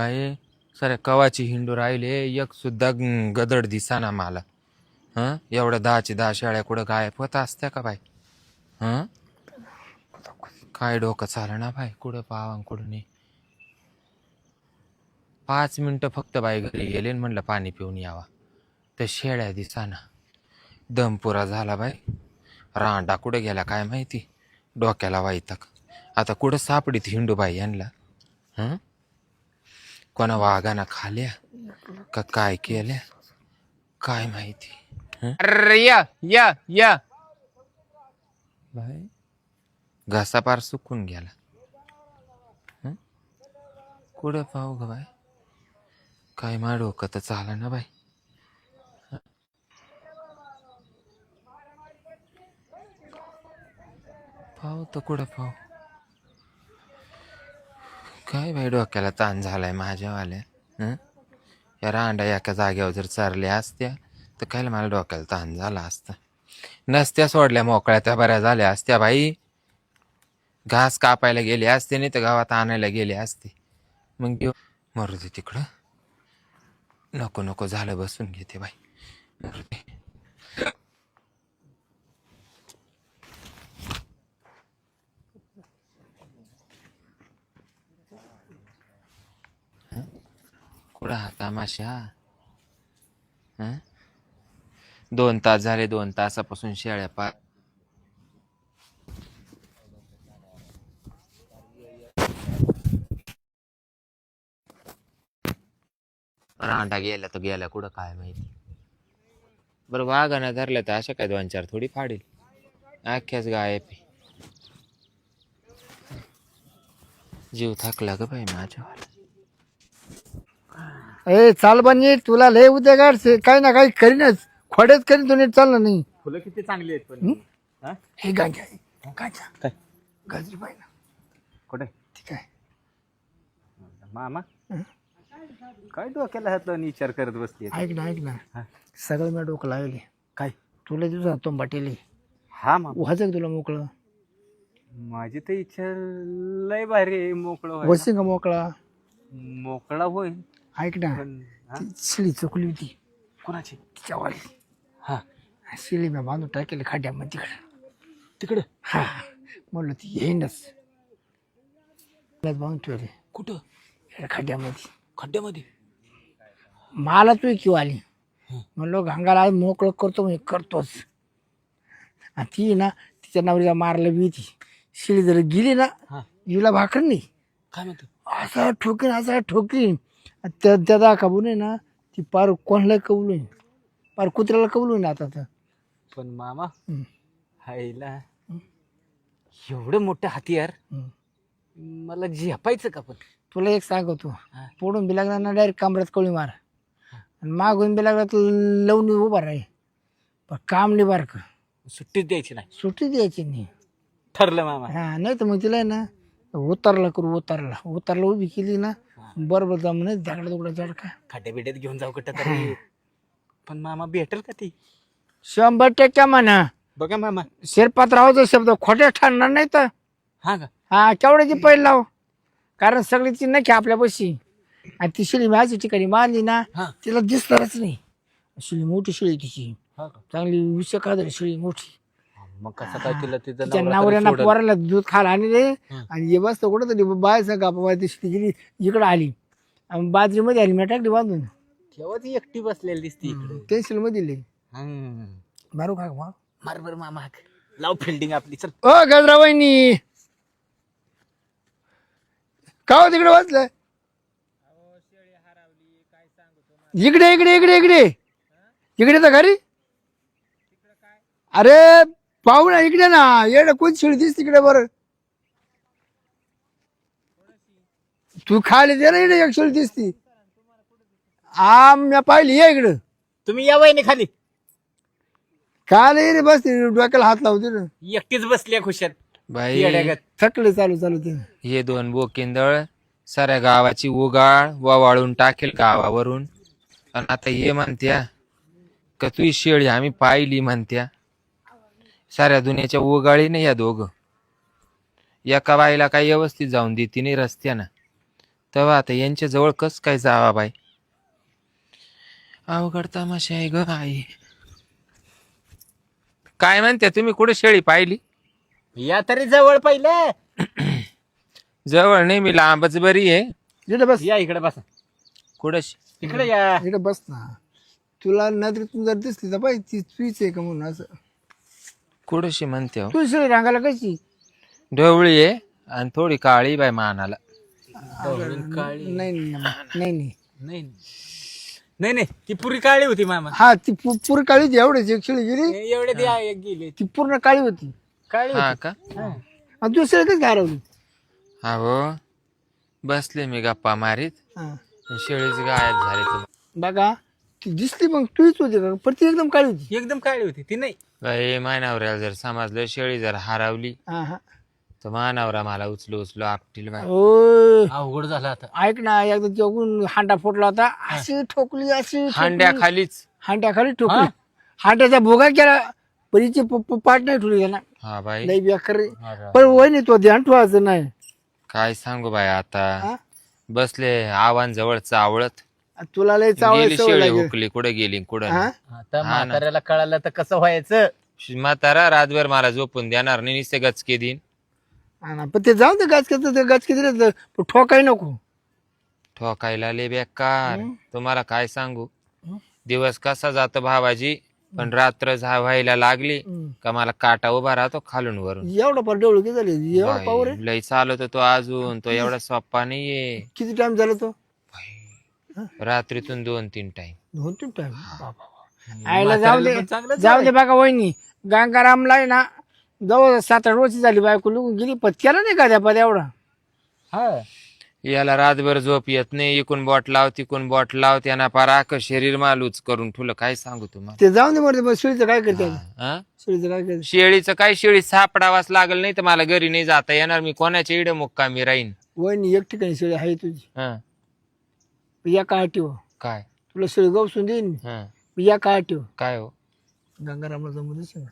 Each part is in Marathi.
काय साऱ्या कवाची हिंडू राहिले, एक सुद्धा गदड दिसाना मला. हं, एवढ्या 10च्या 10 शेळ्या कुठं गायब होत असत्या का बाई? हं, काय डोकं चालं ना बाई, कुठं पावा कुठं नाही. 5 मिनिटं फक्त बाई घरी गेले आणि म्हणलं पाणी पिऊन यावा, तर शेळ्या दिसाना. दम पुरा झाला बाई. रांडा कुठे गेला काय माहिती, डोक्याला वाईतक. आता कुठं सापडीत हिंडू बाई यांना? हं, कोणा वाघाना खाल्या का काय केल्या काय माहिती. अरे या या या बाई, घसा पार सुकून गेला. हं? कुठं पाहू ग बाई, काय मा डोकं तर चाला ना बाई. पाहू तर कुठं पाहू, काय बाई डोक्याला ताण झालाय माझ्यावाल्या. हं, या रांडा एका जागेवर जर चारल्या असत्या तर काय मला डोक्याला ताण झाला असता. नसत्या सोडल्या मोकळ्या त्या बऱ्या झाल्या असत्या बाई. घास कापायला गेले असते नाही तर गावात आणायला गेले असते. मग मरू दे तिकडं, नको नको झालं, बसून घेते बाई. मरू दे. कुठं हा तमाशा? हं, 2 तास झाले, 2 तासापासून शेळ्या पा रांडा गेल्या तर गेल्या कुठं काय माहिती. बरं वाघानं धरलं तर अशा काय 2-4 थोडी फाडील, अख्ख्याच गायब आहे. जीव थकला ग बाई माझ्यावाला. ए चाल बा नीट, तुला लय उद्या गाडसे काही ना काही करीनच, खोड्याच करीन तू नीट चाललं नाही. फुलं किती चांगली आहेत पण हा? हे गांजा गांजा काय गाजरी पाहिजे कुठे ठीक आहे. मामा काय डोक्याला हातला विचार करत बसली ऐक ना हा. सगळं मी डोकं लावले. काय तुला दिवसात तो बाटेली हा मामा व्हायचं तुला मोकळं, माझी तर इच्छा लय भारी आहे, मोकळं व्हायला. वसिंग मोकळा. मोकळा होईल ऐक ना, पण हा? ती शिळी चुकली होती कोणाची तिच्यावाली. हा शिळी मी बांधून टाकेली खड्ड्यामध्ये तिकडं. तिकडं हा म्हणलं ती येईनच, बांधून ठेवले कुठं खड्ड्यामध्ये. खड्ड्यामध्ये मला तू किंवा आली म्हणलो घांगाला आज मोकळं करतो म्हणजे करतोच. आणि ती ना तिच्या नवरीला मारलं बी, ती शिळी जर गेली ना हा हिला भाकर नाही, काय म्हणतो असा ठोकीन त्या दाखवू नये ना, ती पार कोणाला कबूल, पार कुत्र्याला कबूल ना आता तर. पण मामा हम्म. हायला एवढं मोठं हतियार हम्म. मला झेपायचं का पण? तुला एक सांगतो, हा. पुढून बी लागला ना डायरेक्ट कमरात कवळी मार, आणि मागून बी लागला तर लावून उभा राही, पण काम नाही बार का, सुट्टीच द्यायची नाही. सुट्टी द्यायची नाही. ठरलं मामा. हा नाही तर मग तिला आहे ना उतरला करू, उतरला उभी केली ना बरोबर जम नाही दगडा तुकडा जडका. खड्ड्या बिड्यात घेऊन जाऊ कुठं तरी. पण मामा भेटेल का ती? 100% म्हणा. बघा मामा. शिरपात्रावचा शब्द खोट्या ठरणार नाही तर. हा का हा केवढ्याची पैल लाव, कारण सगळीची नक्की आपल्यापाशी. आणि ती शिळी माझ्या ठिकाणी मारली ना हा तिला दिसणारच नाही. शिळी मोठी शिळी तिची, हा का चांगली विषकादर शिळी मोठी. मग कसं काय तिला तिचं तिच्या नवरा तरी नवऱ्याला सोडल? पोराला दूध खायला आणले, हं. आणि ये बसतं कुठं तरी बाय सांगा ती गेली इकडं आली, आणि बाजरीमध्ये आली मी टाकली बांधून. तेव्हा ती एकटी बसलेली दिसती इकडे. पेन्सिल मध्ये दिली हम्म. मारू का मग. मार बर मामा, लाव फिल्डिंग आपली. चल ओ गजराबाईनी, का हो तिकडे वाचलं? इकडे इकडे इकडे इकडे इकडे तर घरी. अरे पाहू ना इकडे ना, येड कोण शिळी दिस तिकडे बरं. तू खाली दे ना, इकडे एक शिळी दिसती. मी पाहिली, ये इकडं. तुम्ही या वहिनी खाली. काय नाही रे, बस डोक्याला हात लावते ना. एकटीच बसली खुशात बाई येड्यागत. थकले चालू चालू ते. हे 2 बोकिंदळ साऱ्या गावाची उगाळ ववाळून टाकेल गावावरून. आणि आता हे म्हणत्या का तुझी शेळी आम्ही पाहिली म्हणत्या. साऱ्या दुनियाच्या उगाळी नाही या दोघं. एका बाईला काही व्यवस्थित जाऊन देते नाही रस्त्यानं, तेव्हा आता यांच्या जवळ कस काय जावा बाई. अवघड तमाशा आहे ग आई. काय म्हणते तुम्ही, कुठे शेळी पाहिली? या तरी जवळ पहिले. जवळ नाही, मी लांबच बरी आहे. इकडे बस, या इकडे बसा. कुठं इकडे या. इकडे बस ना. तुला नजरेतून जर दिसली तर पाहिजे ती तुझीच आहे का म्हणून. असं कुठशी म्हणते हो? तू शेळी रांगाला कशी? ढवळी आहे आणि थोडी काळी बाई मानाला. काळी नाही नाही नाही नाही. नाही नाही नाही, ती पुरी काळी होती मामा. हा ती पूर्ण काळी होती. एवढ्याची एक शेळी गेली, एवढे ते एक गेले. ती पूर्ण काळी होती. काळी हा होती. का? आणि तू शेळी कशी हरवली? हा हो, बसले मी गप्पा मारीत, हा. शेळीच गायब झाली. तुम्ही बघा ती दिसली मग तुझीच होती का? पण ती एकदम काळी होती. एकदम काळी होती ती. नाही बाई मानावऱ्याला जर समजलं शेळी जर हरवली हा हा. तर मानावरा मला उचलू उचलू आपटील बाई. ओय अवघड झाला आता. ऐक ना, एकदा तिच्याकडून हांडा फुटला होता. अशी ठोकली, अशी हांड्या खालीच. हांड्याखाली ठोकली. हांड्याचा भोगा केला, परीची पाठ नाही ठेवली त्याला. हा बाई, नाही बेकार. पण वय नाही, तो ध्यान ठेवायचं नाही. काय सांगू बाई आता. हा? बसले आव्हान जवळ चावळत, तुला लय चावळ गेली सवय शेळी लागेल. हुकली, कुठे गेली कुठं हा? नाही. आता म्हाताऱ्याला कळालं तर कसं व्हायचं. म्हातारा रातभर मला झोपून देणार नाही, नुसते गचके देईन. हा ना, पण ते जाऊ दे. गाचके दिले तर पण ठोकाय नको. ठोकायला लय बेकार. तुम्हाला काय सांगू, दिवस कसा जातो भावाजी, पण रात्र व्हायला लागली का मला काटा उभा राहतो खालून वरून. एवढा पर डोळ किती झाले? एवढा पावर आहे? बाई, लय चालत तो अजून, तो एवढा सोप्पा नाहीये. किती टाइम झाला तो? रात्रीतून 2-3 टाइम. 2-3 टाइम. आयला जाऊ दे, जाऊ दे बघा वहिनी. गंगारामला आहे ना जवळ 7-8 वर्ष झाली, बायको निघून गेली. पत्याला नाही का त्या पद एवढा. हा याला रातभर झोप येत नाही. इकून बोट लाव तिकून बोट लाव, त्यांना पाराक शरीर मालूच करून ठेवलं. काय सांगू तुम्हाला. ते जाऊन दे मरते. शेळीचं काय करते? हा? शेळीचं काय करते? शेळीचं काय, शेळी सापडावाच लागल, नाही तर मला घरी नाही जाता येणार. मी कोणाच्या इडे मुक्कामी राहीन. वहिनी एक ठिकाणी शेळी आहे तुझी. हा या काय ठेव, काय? तुला शेळी गवसून देईन. हा या काय ठेव. काय हो? गंगारामला जमून देशील?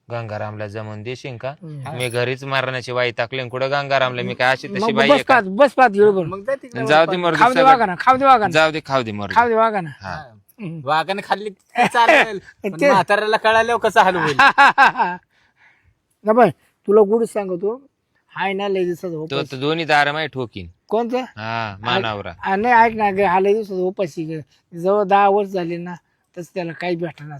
गंगारामला जमून देशील का? मी घरीच मारण्याची वाई टाकले. कुठं गंगारामला मी काय अशी तशी मग बाई बस आहे का? पाहत, बस पाहत बरोबर. मग जाय तिकडे. जाऊ दे मरू खाऊ दे वागा ना, खाऊ दे वागा ना, जाऊ दे, खाऊ दे मरू खाऊ दे वागा ना. हा. वाघाने खाल्ली तर चालेल. पण म्हाताऱ्याला कळाल्यावर कसं हलू होईल. ना बाय, तुला गुढ सांगतो. हाय ना लय दिवसाचा तो उपास. तर दोन्ही दार माही ठोकीन. कोणता? हा मानावरा. नाही ऐक ना ग, हा लय दिवसाचा उपाशी ग. जवळ 10 वर्ष झाले ना, तस त्याला काही भेटणार.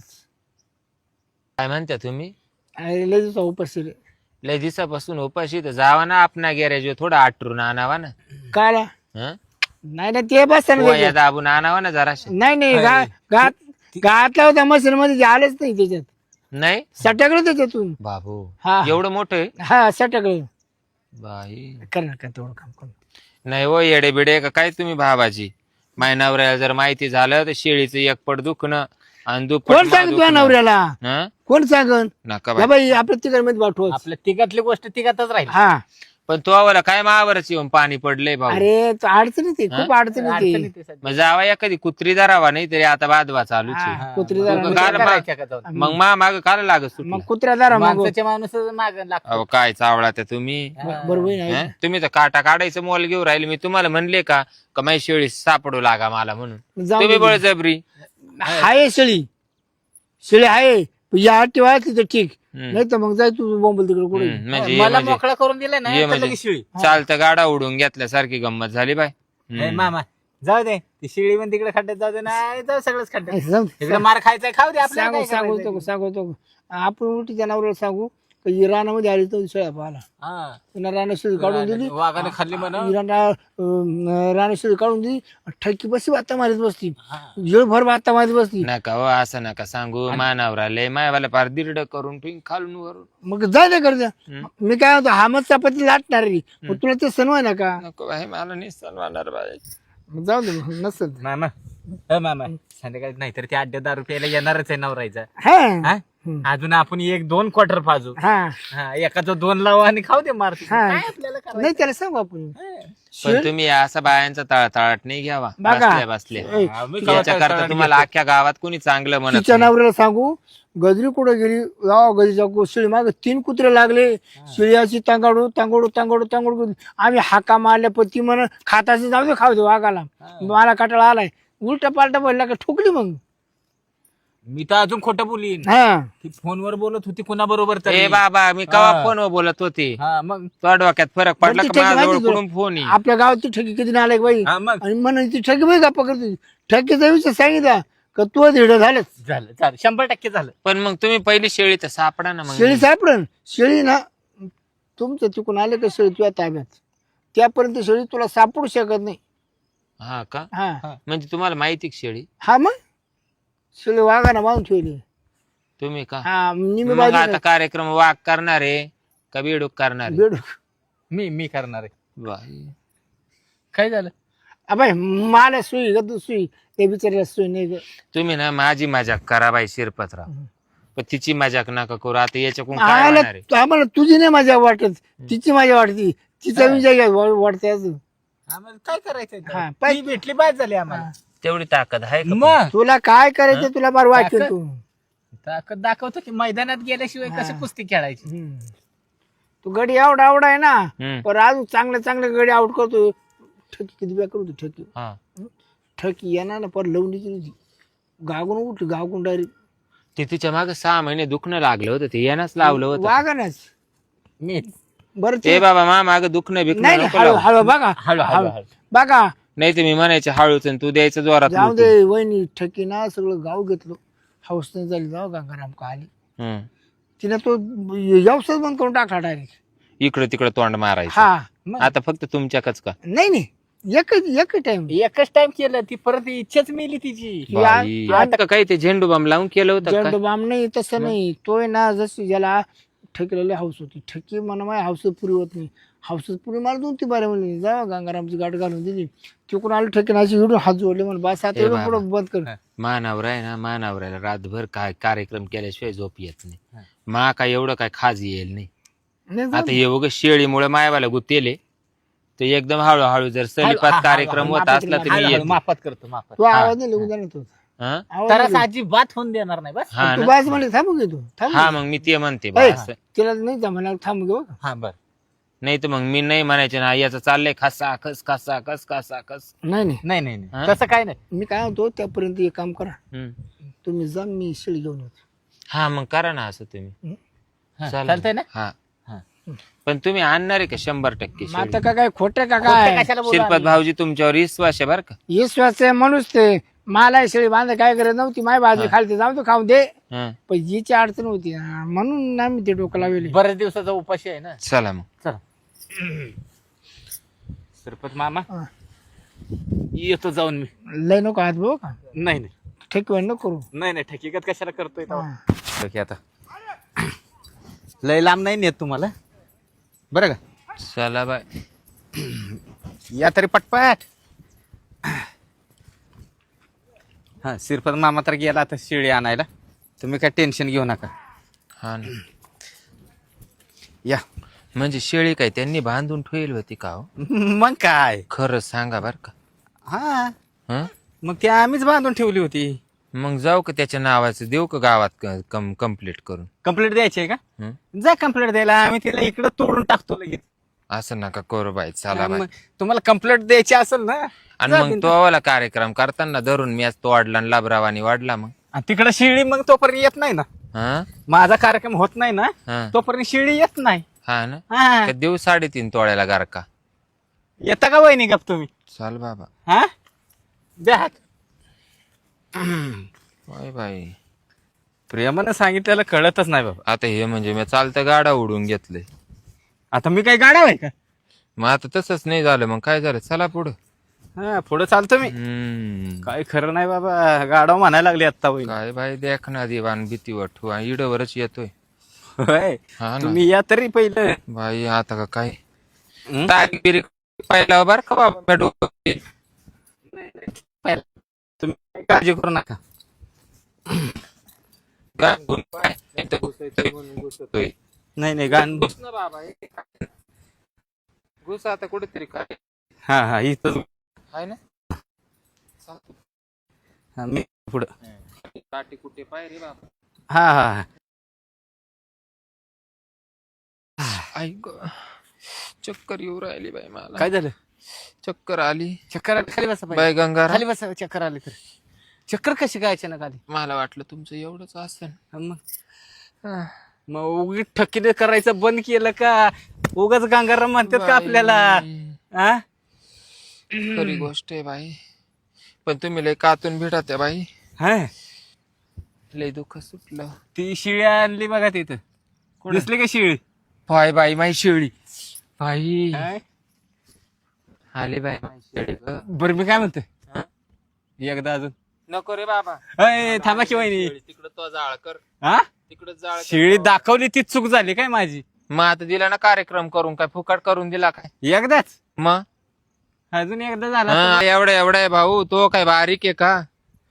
काय म्हणता तुम्ही? लय दिवसा उपाशी रे. लय दिवसापासून उपाशी तर जावा ना आपणा गॅरेज थोडं आटरून आणावा ना. काला हं? नाही ना ते बस पोया दाबून आणावा ना जराशे. नाही नाही घातला होता मशीन मध्ये, ते आलेच नाही त्याच्यात. नाही सट्याकडे त्याच्यातून. बाबू हा. एवढं मोठं आहे हा सट्याकडे. बाई. कर ना का तेवढं काम कर. नाही हो, येडे बिडे का काय तुम्ही भावाजी. मायनावऱ्याला जर माहिती झालं तर शेळीचं एक पट दुखणं आणि दुप्पट कोण सांग तुझ्या नवऱ्याला? हं? कोण सांगन? नका या बाई. बाई आपल्या तिघांमध्ये पाठवत. आपल्या तिघातली गोष्ट तिघातच राहील. हा. पण तो आवाला काय मावरच येऊन पाणी पडलंय भाऊ. अरे तो अडचणी ते खूप अडचणी अडचणी ते. ते सध्या. मग जावा एखादी कुत्री धरावा, नाही तरी आता बादवा चालूच आहे. हा, कुत्री मग जरा- मग काय काल करायचं का जाऊन? मग माग काल लागत सुटलं. मग कुत्र्या दारा मग माणसाच्या माणूस माग लागतो. अहो काय चावळा त्या तुम्ही. बरोबर नाही. हं? तुम्ही तर काटा काढायचं मोल घेऊन राहिले. मी तुम्हाला म्हणले का माझी शेळी सापडू लागा मला म्हणून. जाऊ तुम्ही दे. बळजबरी. हाय शेळी, शेळी आहे. या ठेवा तिथं ठीक. हं. नाही तर मग जाय तू बोंबल तिकडे कुठे. म्हणजे हे मला म्हणजे मोकळा करून दिलाय ना ये तर म्हणजे. लगेच शिळी. चालतं गाडा उडून घेतल्यासारखी गंमत झाली बाय. ए, मामा जाऊ दे, ती शिळी पण तिकडे खड्ड्यात जाऊ दे ना, जाऊ सगळंच खड्ड्यात. जाऊ. तिकडे मार खायचा खाऊ दे आपल्याला. सांगू काय सांगू करायचंय? तो सांगतो. आपण उलटी जनावराला सांगू का ही रानामध्ये आली तर शेळ्या पाहाला. हा. पुन्हा रानाशिळी काढून दिली. वाघाने खाल्ली म्हणा. रानाशिळी काढून दिली. ठक्की बसली, बाता मारीत बसली. हा. जेळभर बाता मारीत बसली. नका हो, असं नका सांगू. मानावरा लय मायवाला पार दिरड करून ठेवीन खालून वरून. मग जाय ना करता. मी काय म्हणतो, हा मग चपाती लाटणार रे. मग तुला ते सणवाय ना का? नको बाई, मला नाही सणवाणार बाई. मग जाऊ दे मग, नसत. मामा मामा संध्याकाळी नाहीतर ते 8-10 रुपयाला येणारच आहे नवरायचा. हा हा? अजून आपण 1-2 क्वार्टर पाजू. हा एकाचा 2 लावा आणि खाऊ दे मारती. हा. काय आपल्याला करायचं? नाही त्याला सांगू आपण पण तुम्ही असा बायांचा तळतळाट नाही घ्यावा बघा. बसल्या बसल्या ए, हा, मी कवा याच्याकरता तळतळाट तुम्हाला घेतो. अख्ख्या गावात कोणी चांगलं म्हणत तिच्या नाही. नवऱ्याला सांगू गजरी कुठं गेली जावा गजरीच्या शेळी माग 3 कुत्रे लागले शेळी अशी तांगाडू तांगडू तांगडू तांगडू आम्ही हाका मारल्या पण ती म्हण खाताचे जाऊ दे खाऊ दे वाघाला मला कटाळा आलाय उलटा पालटा बोलला का ठोकली मग मी तर अजून खोटं बोलीन. हा ती फोनवर बोलत होती कुणाबरोबर तरी. ए बाबा मी कवा हा. फोनवर बोलत होते हा मग तो डोक्यात फरक पडला बरं, का ती ठेकी माझ्याजवळ माहिती कुठून फोन येईल आपल्या गावात ती ठेकी किती आलाय बाई हा मग आणि म्हणून ती ठेकी बाई गप्पा करते ठेकीचा विषय सांगितला का तू धिड झालंच झालं 100% झालं. पण मग तुम्ही पहिली शेळी तर सापडा ना मग शेळी सापडन शेळी ना तुमच्या तिकून आले का शेळी तुझ्या ताब्यात त्यापर्यंत शेळी तुला सापडू शकत नाही हा का हा म्हणजे तुम्हाला माहिती का शेळी हा मग शेळी वाघाना बांधून ठेवली तुम्ही का हा निमी मग आता कार्यक्रम वाघ करणार आहे का बेडूक करणार आहे? बेडूक मी करणार आहे. बाई. काय झालं? अबाय मला सुई ग तू सुई ते बिचारीला सुई नाही ग तुम्ही ना माझी मजाक करा बाई शिरपतराव पण तिची मजाक नका करू आता याच्याकडून काय आला होणार आहे? आम्हाला तुझी नाही मजा वाटत तिची मजा वाटती तिचा विजय वाटते अजून आम्हाला काय करायचंय हा, तर? पाय- ती भेटली बाद झाली आम्हाला. तेवढी ताकद आहे का? मग तुला काय करायचं तुला बार वाटेल ताकद- तू ताकद दाखवतो की मैदानात गेल्याशिवाय कशी कुस्ती खेळायची. हम्म. तू गडी आवड आहे ना हम्म. पण अजून चांगले गडी आउट करतो ठकी किती बॅ करू ठकी हा. ठकी येणार ना पर लवणी केली गागून उठली गागून डायरेक्ट ते तिच्या मागे 6 महिने दुखणं लागलं होतं ते यानंच लावलं होतं वागानच मी बरं ते ते बाबा मा मागे दुखणं नाही बिकणं नाही, नको हळू लावू. हळू बघा हळू हळू हळू. बघा नाही तर मी म्हणायचे हळूच आणि तू द्यायचं जोरात जाऊ लुटून. दे वहिनी ठकी ना सगळं गाव घेतलं हाऊस नाही झाली जाऊ गंगाराम का आली हम्म. तिने तो व्यवसाय बंद करून टाकला डायरेक्ट इकडं तिकडं तोंड मारायचं हा मग आता फक्त तुमच्याकच का नाही नाही एक टाइम एकच टाइम केलं ती परत इच्छाच मेली तिची. बाई, आता काही ते झेंडू बाम लावून केलं होतं का? झेंडू बाम नाही तसं नाही तोय ना जशी ज्याला ठेकलेली हाऊस होती ठेकी म्हणा माझ्या हाऊस पुरी होत नाही हाऊस पुरी मला 2-3 बारे म्हणली जा गंगारामची गाठ घालून दिली तिकडून आलो ठेकीनाची इडून हात जोडले म्हणून बस आता ए एवढं बाबा. पुढं बंद कर मानावर आहे ना मानावरायला रातभर काय कार्यक्रम केल्याशिवाय झोप येत नाही मा काय एवढं काय खाज येईल नाही नाही आता हे बघ शेळीमुळे मायवाला गुतेले तर एकदम हळूहळू जर सलिपात कार्यक्रम होत असला तर मी हळू- हळू येतो माफत करतो माफत. तू आवाज नाही लिहून जाणार तू हा? आवाज तर नाही लिहू. अजिबात होऊन देणार नाही बस. हा तू ना? बस म्हणले थांबू घे तू थांबू हा घे. मग मी ते म्हणते ए, बस. तिला नाही जमायला थांबू घे बघ. हा बर. नाही तर मग मी नाही म्हणायचे ना याचं चाललंय खासा खस खासा कस खासा कस नाही नाही नाही नाही नाही. हा? तसं काय नाही. मी काय म्हणतो त्यापर्यंत एक काम करा हम्म. तुम्ही जा मी शेळी घेऊन येतो हा मग करा ना असं तुम्ही हा, चालेल. चालतंय ना. हा हा. पण तुम्ही आणणार आहे का 100% मग आता का काय खोटं का खोटं काय कशाला बोलू शिरपत आम्ही? भाऊजी तुमच्यावर विश्वास आहे बरं का विश्वास आहे माणूस ते मला शेळी बांधा काय करत नव्हती माझी बाजू खालते जाऊ तो खाऊ दे हा. पण हिची अडचण होती म्हणून ना मी ते डोकं लावले बऱ्याच दिवसाचा उपाशी आहे ना. चला मग चला सरपत मामा हा. येतो जाऊन मी. लय नको हात भाऊ का नाही नाही ठेकवाय नको करू नाही ठकीकत कशाला करतोय तेव्हा? हा. ओके आता लय लांब नाही नेत तुम्हाला बरं का. चला बाय या तरी पटपट. हा सिरपत मामा तर गेला आता शिळी आणायला. तुम्ही काय टेन्शन घेऊ नका. हा ना या म्हणजे शेळी काय त्यांनी बांधून ठेवली होती का हो? मग काय. खरं सांगा बर का हा हं? मग ती आम्हीच बांधून ठेवली होती. मग जाऊ का त्याच्या नावाचं देऊ का गावात कम्प्लीट करून कंप्लेंट द्यायची आहे का? हं? जा कंप्लेंट द्यायला आम्ही तिला इकडे तोडून टाकतो लगेच. असं नका करू बाई चला बाई मग तुम्हाला कंप्लेंट द्यायची असेल ना आणि जा मग बिनधास्त. तो वाला कार्यक्रम करताना धरून मी आज तो वाढला आणि लाभरावानी वाढला मग आणि तिकडे शिळी मग तोपर्यंत येत नाही ना. हा माझा कार्यक्रम होत नाही ना हा तोपर्यंत शिळी येत नाही. हा ना हा का देऊ 3.5 तोळ्याला गारका येता का वहिनी गप तुम्ही? चाल बाबा हा द्या हात. बाय बाई प्रेमानं सांगितलेलं कळतच नाही बाबा. आता हे म्हणजे मी चालतं गाडा उडून घेतलंय आता मी काय गाडा आहे का? मग आता तसंच नाही झालं मग काय झालं चला पुढं हा पुढे चालतो मी. काय खरं नाही बाबा गाडव म्हणायला लागले आता वहिनी. काय बाई देख ना दिवाण भीती वाटू इडवरच येतोय होय. हा ना तुम्ही या तरी पहिलं. बाई आता का काय हं? ताकबिरी पाहिला बर का बाबा मी डोकं. पहिलं. तुम्ही काही काळजी करू नका. गाण गुण पाय, नाही तर घुसायचं म्हणून घुसतोय. नाही नाही गाण घुस ना बाबा, हे काय? घुस आता कुठेतरी काय हा हा इथं आहे ना. हा, मी पुढं काठी कुठे पाय रे बाबा. हा हा हा ऐक, चक्कर येऊ राहिली बाई मला. काय झालं? चक्कर आली चक्कर आली? खाली बसा बाय गंगाराम. खाली बसा. चक्कर आली तर चक्कर कशी काय अचानक आली? मला वाटलं तुमचं एवढंच असेल. हा, मग उगीच ठकीने करायचं बंद केलं का? उगाच गंगाराम म्हणतात का आपल्याला? हा खरी गोष्ट आहे बाई, पण तुम्ही लय कातून भेटत बाई. हा लय दुःख सुटलं. ती शिळी आणली बघा तिथं. दिसली का शिळी? पाय बाई माही शेळी बाई. हा? आली बाई माही शेळी ग. बरं मी काय म्हणतोय, एकदा अजून नको रे बाबा. अय, थांबा की वहिनी. तिकडं तो जाळ कर, हा तिकडं जाळ कर. शिळी दाखवली ती चूक झाली काय माझी? मग आता दिला ना कार्यक्रम करून, काय फुकट करून दिला काय? एकदाच मग अजून एकदा झाला हा, एवढा एवढा आहे भाऊ, तो काय बारीक आहे का?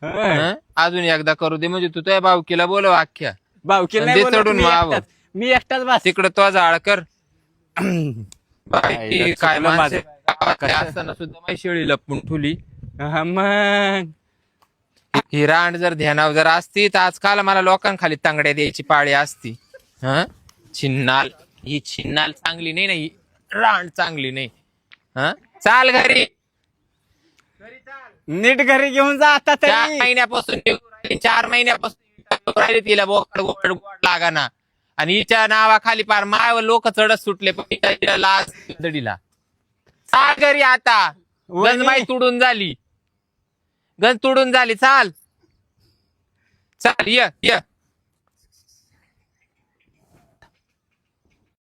तर. होय. हं? अजून एकदा करू दे म्हणजे तू तुझ्या भाऊकीला बोलव अख्ख्या. भावकीला आणि नाही ते बोलत, चढून मी माव. एकटाच- मी एकटाच बस. तिकडं तो जाळ कर. बाई, आईला काय चुकलं माणसं माझं. गावातले असताना सुद्धा माझी शेळी लपून ठुली. हा, मग ही रांड जर ध्यानावर जर असती तर आजकाल मला लोकांखाली तांगड्या द्यायची पाळी असती. हा, छिन्नाल, ही छिन्नाल चांगली नाही ना, ही रांड चांगली नाही. हा, चाल घरी. नीट घरी घेऊन जा आता 4 तरी. महिन्यापासून 4 महिन्यापासून राहिली तिला बोकड गोड गोड लागाना, आणि हिच्या नावाखाली पार माय लोक चढत सुटले, पण हिच्या लाज दडीला. चाल घरी आता. गंज माई तुडून झाली, गंज तुडून झाली. चाल चाल, ये ये.